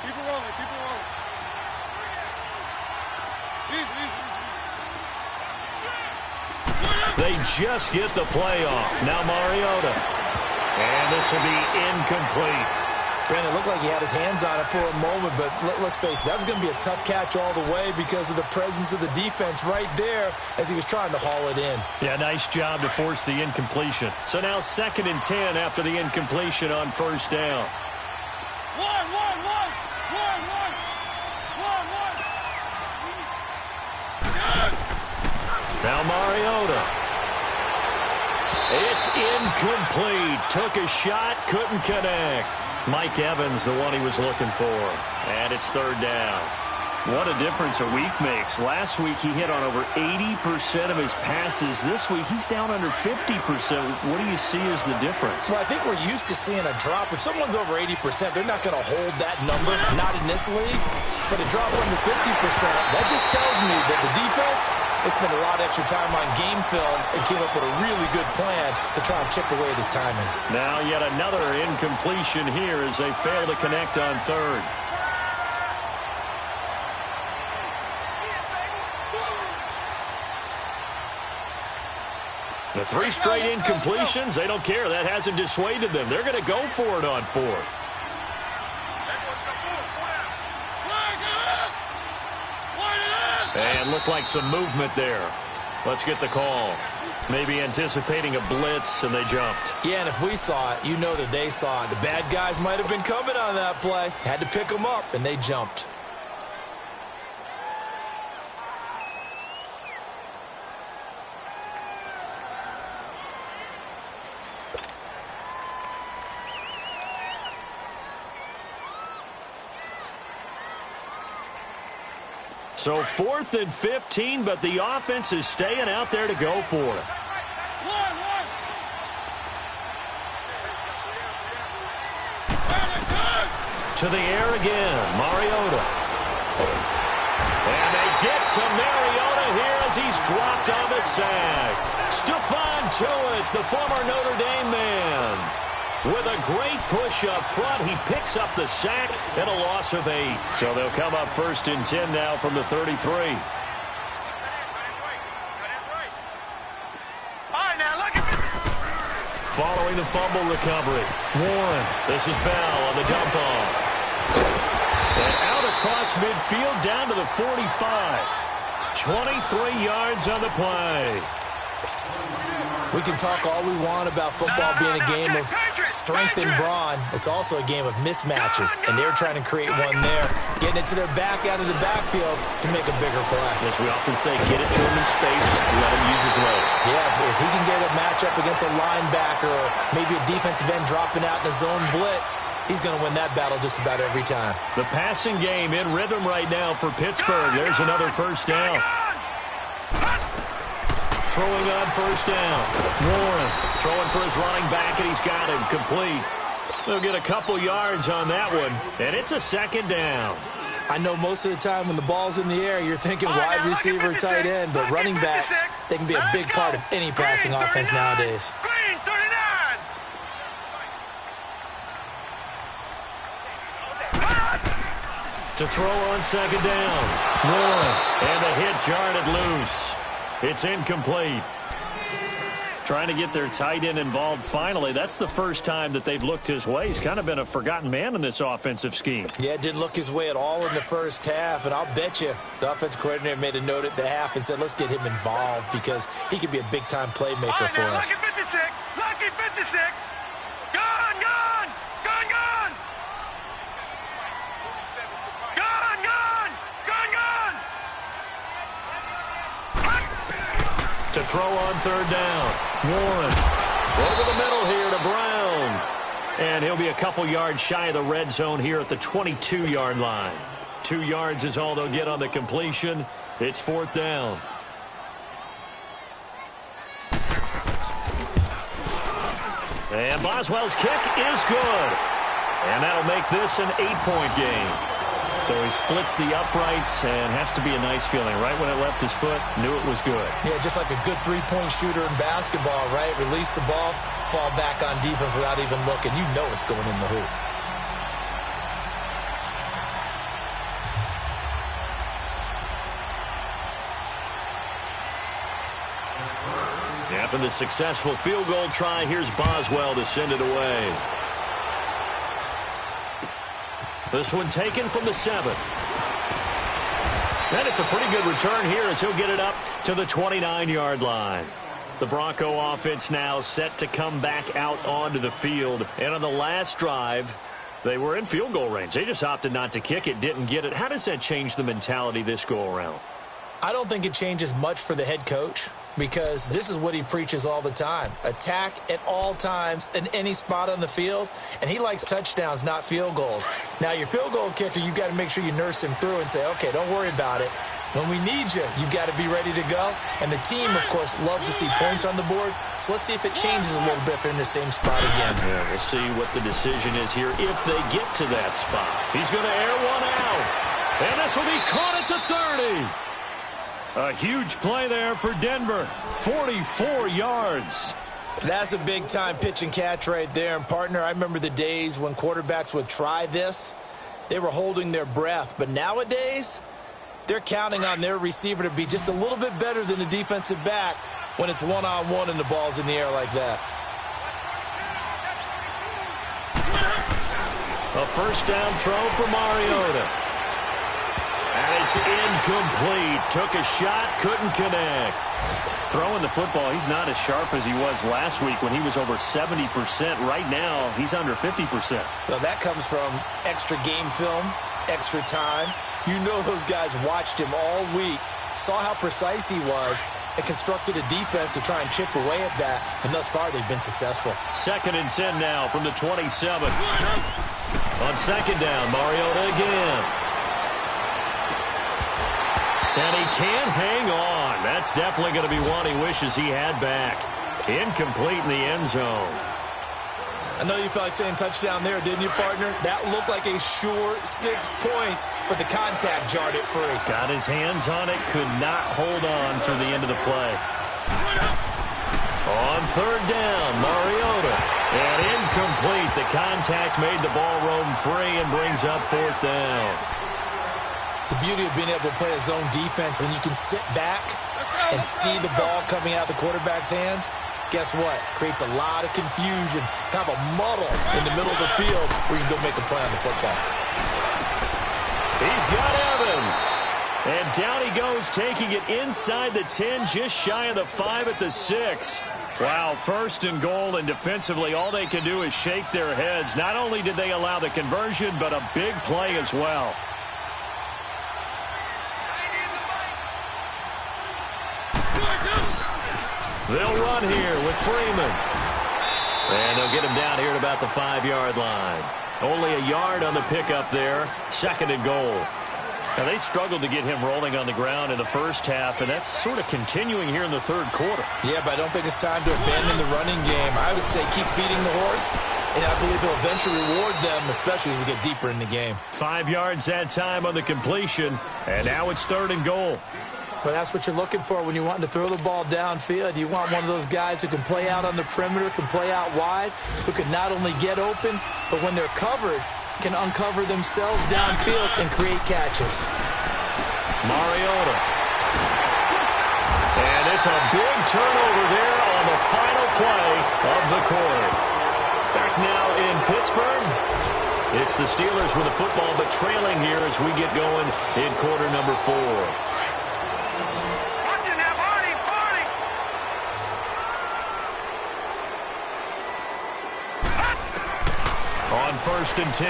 Keep it rolling, keep it rolling. They just get the play off. Now Mariota. And this will be incomplete. Brandon, it looked like he had his hands on it for a moment, but let's face it, that was going to be a tough catch all the way because of the presence of the defense right there as he was trying to haul it in. Yeah, nice job to force the incompletion. So now 2nd and 10 after the incompletion on 1st down. Now Mariota. It's incomplete. Took a shot, couldn't connect. Mike Evans, the one he was looking for. And it's 3rd down. What a difference a week makes. Last week he hit on over 80% of his passes. This week he's down under 50%. What do you see as the difference? Well, I think we're used to seeing a drop. If someone's over 80%, they're not going to hold that number, not in this league. But a drop under 50%, that just tells me that the defense has spent a lot of extra time on game films and came up with a really good plan to try and chip away at his timing. Now yet another incompletion here as they fail to connect on 3rd. The 3 straight incompletions, they don't care. That hasn't dissuaded them. They're going to go for it on 4th. And looked like some movement there. Let's get the call. Maybe anticipating a blitz, and they jumped. Yeah, and if we saw it, you know that they saw it. The bad guys might have been coming on that play. Had to pick them up, and they jumped. So 4th and 15, but the offense is staying out there to go for it. To the air again, Mariota. And they get to Mariota here as he's dropped on the sack. Stephon Tuitt, the former Notre Dame man. With a great push up front, he picks up the sack and a loss of 8. So they'll come up 1st and 10 now from the 33. Following the fumble recovery, Warren. This is Bell on the dump off. And out across midfield down to the 45. 23 yards on the play. We can talk all we want about football being a game of strength and brawn. It's also a game of mismatches, and they're trying to create one there, getting it to their back out of the backfield to make a bigger play. As we often say, get it to him in space, let him use his leg. Yeah, if he can get a matchup against a linebacker or maybe a defensive end dropping out in a zone blitz, he's going to win that battle just about every time. The passing game in rhythm right now for Pittsburgh. There's another 1st down. Throwing on 1st down. Warren throwing for his running back, and he's got him complete. They'll get a couple yards on that one, and it's a 2nd down. I know most of the time when the ball's in the air, you're thinking wide receiver, tight end, but running backs, they can be a big part of any passing offense nowadays. To throw on 2nd down. Warren, and the hit jarred loose. It's incomplete. Trying to get their tight end involved finally. That's the first time that they've looked his way. He's kind of been a forgotten man in this offensive scheme. Yeah, it didn't look his way at all in the first half, and I'll bet you the offensive coordinator made a note at the half and said, let's get him involved because he could be a big-time playmaker for us. Lucky 56! Lucky 56! Gone! Gone! Gone! Gone! Gone! Gone! Gone! Gone! To throw on 3rd down. Warren over the middle here to Brown. And he'll be a couple yards shy of the red zone here at the 22-yard line. 2 yards is all they'll get on the completion. It's 4th down. And Boswell's kick is good. And that'll make this an 8-point game. So he splits the uprights and has to be a nice feeling. Right when it left his foot, knew it was good. Yeah, just like a good three-point shooter in basketball, right? Release the ball, fall back on defense without even looking. You know it's going in the hoop. After the successful field goal try, here's Boswell to send it away. This one taken from the 7. And it's a pretty good return here as he'll get it up to the 29-yard line. The Bronco offense now set to come back out onto the field. And on the last drive, they were in field goal range. They just opted not to kick it, didn't get it. How does that change the mentality this go-around? I don't think it changes much for the head coach, because this is what he preaches all the time. Attack at all times in any spot on the field, and he likes touchdowns, not field goals. Now, your field goal kicker, you got to make sure you nurse him through and say, okay, don't worry about it. When we need you, you've got to be ready to go. And the team, of course, loves to see points on the board. So let's see if it changes a little bit if they're in the same spot again. Yeah, we'll see what the decision is here if they get to that spot. He's going to air one out. And this will be caught at the 30. A huge play there for Denver. 44 yards. That's a big-time pitch and catch right there. And, partner, I remember the days when quarterbacks would try this. They were holding their breath. But nowadays, they're counting on their receiver to be just a little bit better than the defensive back when it's one-on-one and the ball's in the air like that. A first down throw for Mariota. And it's incomplete. Took a shot, couldn't connect. Throwing the football, he's not as sharp as he was last week when he was over 70%. Right now, he's under 50%. Well, that comes from extra game film, extra time. You know those guys watched him all week, saw how precise he was, and constructed a defense to try and chip away at that. And thus far, they've been successful. 2nd and 10 now from the 27. On 2nd down, Mariota again. And he can't hang on. That's definitely going to be one he wishes he had back. Incomplete in the end zone. I know you felt like saying touchdown there, didn't you, partner? That looked like a sure 6 points, but the contact jarred it free. Got his hands on it, could not hold on through the end of the play. On 3rd down, Mariota. And incomplete. The contact made the ball roam free and brings up 4th down. The beauty of being able to play a zone defense when you can sit back and see the ball coming out of the quarterback's hands, guess what? Creates a lot of confusion, kind of a muddle in the middle of the field where you can go make a play on the football. He's got Evans. And down he goes, taking it inside the 10, just shy of the 5 at the 6. Wow, 1st and goal, and defensively all they can do is shake their heads. Not only did they allow the conversion, but a big play as well. They'll run here with Freeman. And they'll get him down here at about the 5-yard line. Only a yard on the pickup there. 2nd and goal. Now, they struggled to get him rolling on the ground in the first half, and that's sort of continuing here in the 3rd quarter. Yeah, but I don't think it's time to abandon the running game. I would say keep feeding the horse, and I believe he'll eventually reward them, especially as we get deeper in the game. 5 yards that time on the completion, and now it's 3rd and goal. But that's what you're looking for when you're wanting to throw the ball downfield. You want one of those guys who can play out on the perimeter, can play out wide, who can not only get open, but when they're covered, can uncover themselves downfield and create catches. Mariota. And it's a big turnover there on the final play of the quarter. Back now in Pittsburgh. It's the Steelers with the football, but trailing here as we get going in quarter number 4. On 1st and 10,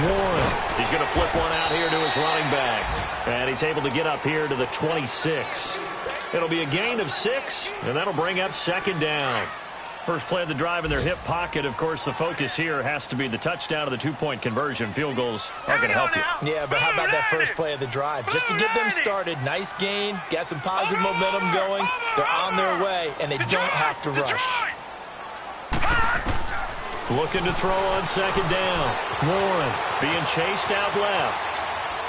Warren. He's going to flip one out here to his running back. And he's able to get up here to the 26. It'll be a gain of 6, and that'll bring up 2nd down. First play of the drive in their hip pocket. Of course, the focus here has to be the touchdown of the 2-point conversion. Field goals are going to help you. Yeah, but how about that first play of the drive? Just to get them started, nice gain, got some positive momentum going. They're on their way, and they don't have to rush. Looking to throw on 2nd down. Warren being chased out left.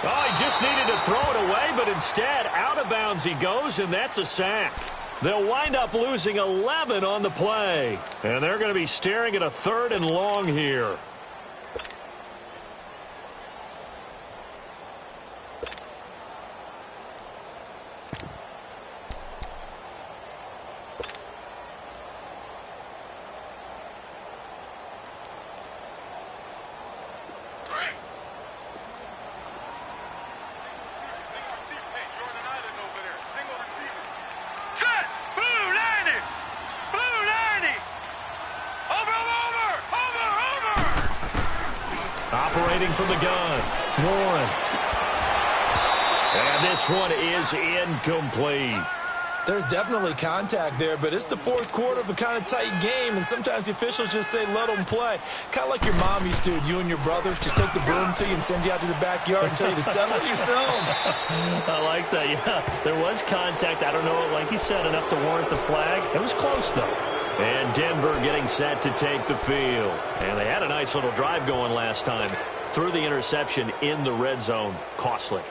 Oh, he just needed to throw it away, but instead, out of bounds he goes, and that's a sack. They'll wind up losing 11 on the play. And they're going to be staring at a 3rd and long here. Operating from the gun, Warren. And this one is incomplete. There's definitely contact there, but it's the 4th quarter of a kind of tight game, and sometimes the officials just say, let them play. Kind of like your mom used to, you and your brothers, just take the broom to you and send you out to the backyard and tell you to settle it yourselves. I like that, yeah. There was contact. I don't know, like you said, enough to warrant the flag. It was close, though. And Denver getting set to take the field. And they had a nice little drive going last time. Threw the interception in the red zone. Costly.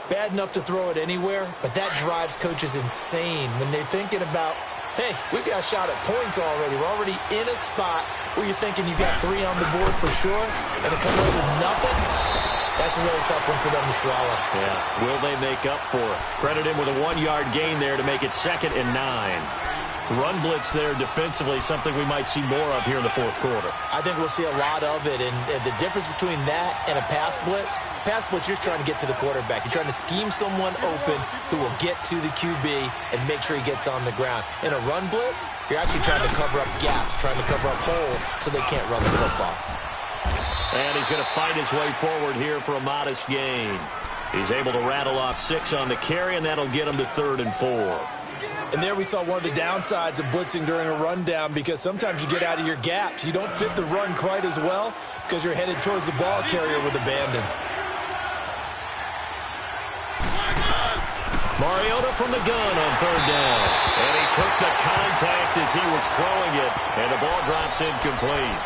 Bad enough to throw it anywhere, but that drives coaches insane when they're thinking about, hey, we've got a shot at points already. We're already in a spot where you're thinking you got 3 on the board for sure, and to come away with nothing, that's a really tough one for them to swallow. Yeah, will they make up for it? Credit him with a 1-yard gain there to make it 2nd and 9. Run blitz there defensively, something we might see more of here in the 4th quarter. I think we'll see a lot of it, and the difference between that and a pass blitz, you're trying to get to the quarterback. You're trying to scheme someone open who will get to the QB and make sure he gets on the ground. In a run blitz, you're actually trying to cover up gaps, trying to cover up holes so they can't run the football. And he's going to fight his way forward here for a modest gain. He's able to rattle off 6 on the carry, and that'll get him to 3rd and 4. And there we saw one of the downsides of blitzing during a rundown, because sometimes you get out of your gaps. You don't fit the run quite as well because you're headed towards the ball carrier with abandon. Mariota from the gun on 3rd down. And he took the contact as he was throwing it, and the ball drops incomplete.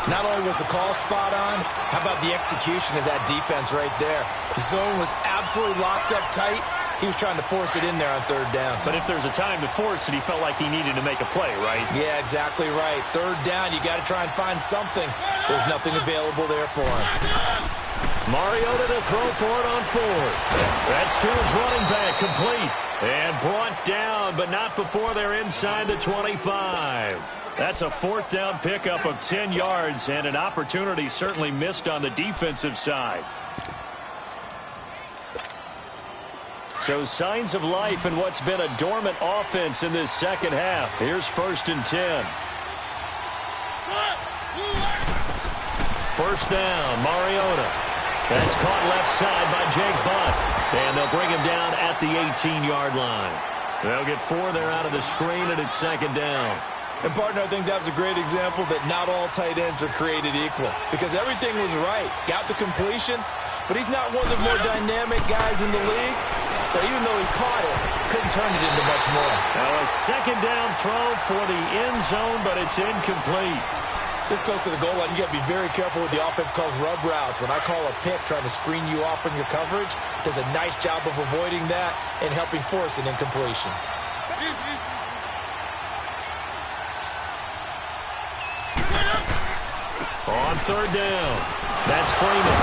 Not only was the call spot on, how about the execution of that defense right there? The zone was absolutely locked up tight. He was trying to force it in there on 3rd down. But if there's a time to force it, he felt like he needed to make a play, right? Yeah, exactly right. 3rd down, you got to try and find something. There's nothing available there for him. Mariota to throw for it on 4th. That's to his running back, complete. And brought down, but not before they're inside the 25. That's a 4th down pickup of 10 yards, and an opportunity certainly missed on the defensive side. So signs of life in what's been a dormant offense in this 2nd half. Here's 1st and 10. 1st down, Mariota. That's caught left side by Jake Butt. And they'll bring him down at the 18-yard line. They'll get 4 there out of the screen, and it's 2nd down. And, partner, I think that was a great example that not all tight ends are created equal, because everything was right. Got the completion, but he's not one of the more dynamic guys in the league. So even though he caught it, couldn't turn it into much more. Now a 2nd down throw for the end zone, but it's incomplete. This close to the goal line, you got to be very careful with the offense calls rub routes. When I call a pick trying to screen you off from your coverage, does a nice job of avoiding that and helping force an incompletion. On 3rd down, that's Freeman.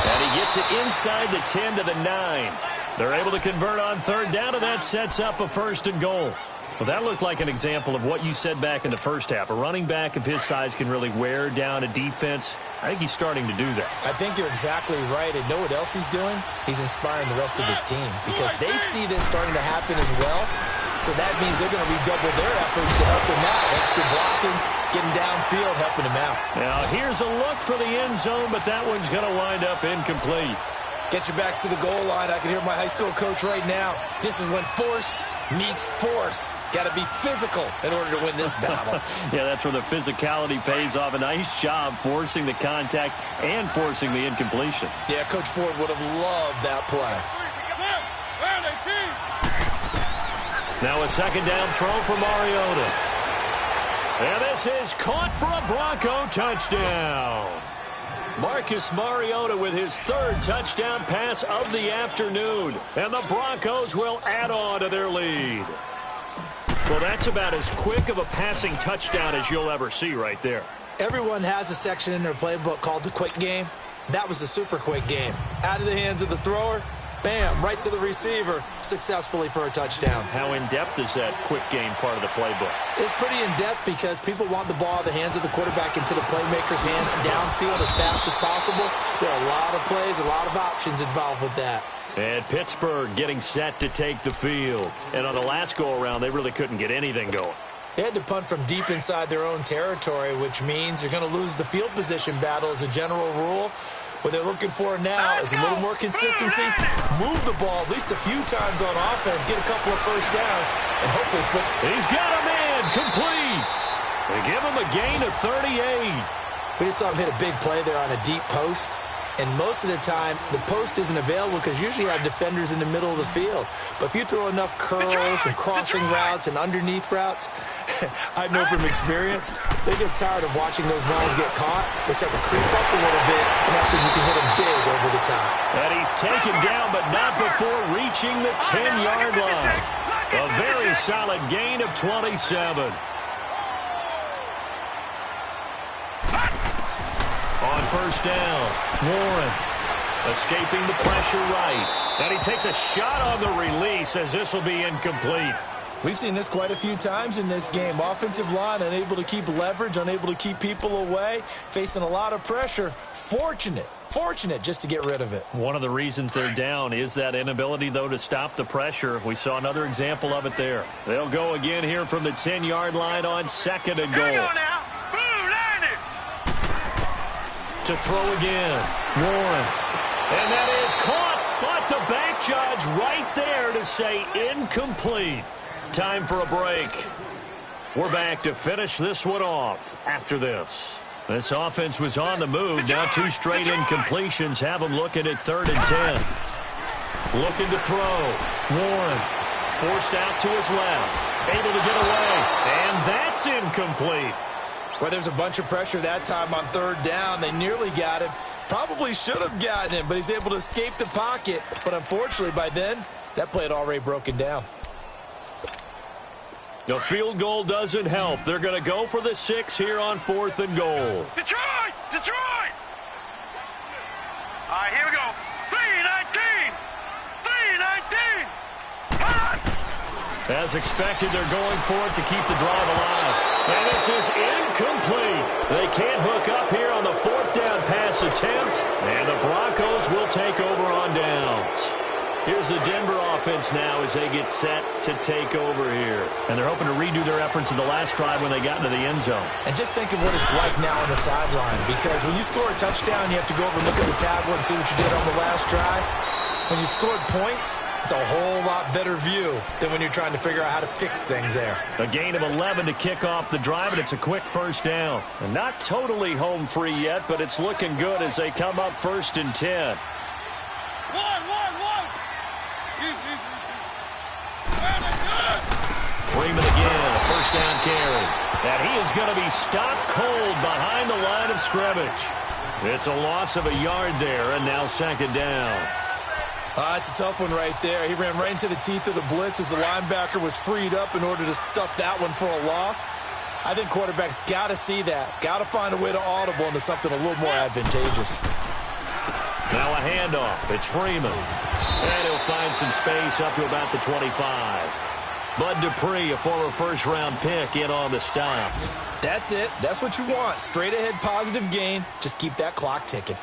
And he gets it inside the 10 to the 9. They're able to convert on 3rd down, and that sets up a 1st and goal. Well, that looked like an example of what you said back in the first half. A running back of his size can really wear down a defense. I think he's starting to do that. I think you're exactly right. And know what else he's doing? He's inspiring the rest of his team because they see this starting to happen as well. So that means they're going to redouble their efforts to help him out. Extra blocking, getting downfield, helping him out. Now, here's a look for the end zone, but that one's going to wind up incomplete. Get your backs to the goal line. I can hear my high school coach right now. This is when force meets force. Got to be physical in order to win this battle. Yeah, that's where the physicality pays off. A nice job forcing the contact and forcing the incompletion. Yeah, Coach Ford would have loved that play. Now a 2nd down throw for Mariota. And this is caught for a Bronco touchdown. Marcus Mariota with his third touchdown pass of the afternoon. And the Broncos will add on to their lead. Well, that's about as quick of a passing touchdown as you'll ever see right there. Everyone has a section in their playbook called the quick game. That was the super quick game. Out of the hands of the thrower, bam, right to the receiver, successfully for a touchdown. How in-depth is that quick game part of the playbook? It's pretty in-depth because people want the ball out of the hands of the quarterback into the playmaker's hands downfield as fast as possible. There are a lot of plays, a lot of options involved with that. And Pittsburgh getting set to take the field. And on the last go-around, they really couldn't get anything going. They had to punt from deep inside their own territory, which means you're going to lose the field position battle as a general rule. What they're looking for now is a little more consistency, move the ball at least a few times on offense, get a couple of first downs, and hopefully flip. He's got a man complete. They give him a gain of 38. We just saw him hit a big play there on a deep post. And most of the time, the post isn't available because usually you have defenders in the middle of the field. But if you throw enough curls and crossing routes and underneath routes, I know from experience, they get tired of watching those balls get caught. They start to creep up a little bit, and that's when you can hit them big over the top. And he's taken down, but not before reaching the 10-yard line. A very solid gain of 27. On first down, Warren escaping the pressure right. And he takes a shot on the release as this will be incomplete. We've seen this quite a few times in this game. Offensive line unable to keep leverage, unable to keep people away, facing a lot of pressure. Fortunate just to get rid of it. One of the reasons they're down is that inability, though, to stop the pressure. We saw another example of it there. They'll go again here from the 10-yard line on second and goal. To throw again, Warren. And that is caught, but the back judge right there to say incomplete. Time for a break. We're back to finish this one off after this. This offense was on the move. Now two straight incompletions have them looking at 3rd and 10. Looking to throw. Warren forced out to his left. Able to get away. And that's incomplete. Well, there's a bunch of pressure that time on 3rd down. They nearly got him. Probably should have gotten him, but he's able to escape the pocket. But unfortunately, by then, that play had already broken down. The field goal doesn't help. They're going to go for the 6 here on 4th and goal. Detroit! Detroit! All right, here we go. 3-19! 3-19! As expected, they're going for it to keep the drive alive. And this is incomplete. They can't hook up here on the 4th down pass attempt. And the Broncos will take over on downs. Here's the Denver offense now as they get set to take over here. And they're hoping to redo their efforts in the last drive when they got into the end zone. And just think of what it's like now on the sideline. Because when you score a touchdown, you have to go over and look at the tablet and see what you did on the last drive. When you scored points, it's a whole lot better view than when you're trying to figure out how to fix things there. A gain of 11 to kick off the drive, and it's a quick first down. And not totally home free yet, but it's looking good as they come up 1st and 10. Freeman again, a first down carry. And he is going to be stopped cold behind the line of scrimmage. It's a loss of a yard there, and now 2nd down. It's a tough one right there. He ran right into the teeth of the blitz as the linebacker was freed up in order to stuff that one for a loss. I think quarterbacks got to see that. Got to find a way to audible into something a little more advantageous. Now a handoff. It's Freeman. And he'll find some space up to about the 25. Bud Dupree, a former first-round pick, in on the stop. That's it. That's what you want. Straight ahead positive gain. Just keep that clock ticking.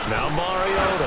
Now Mariota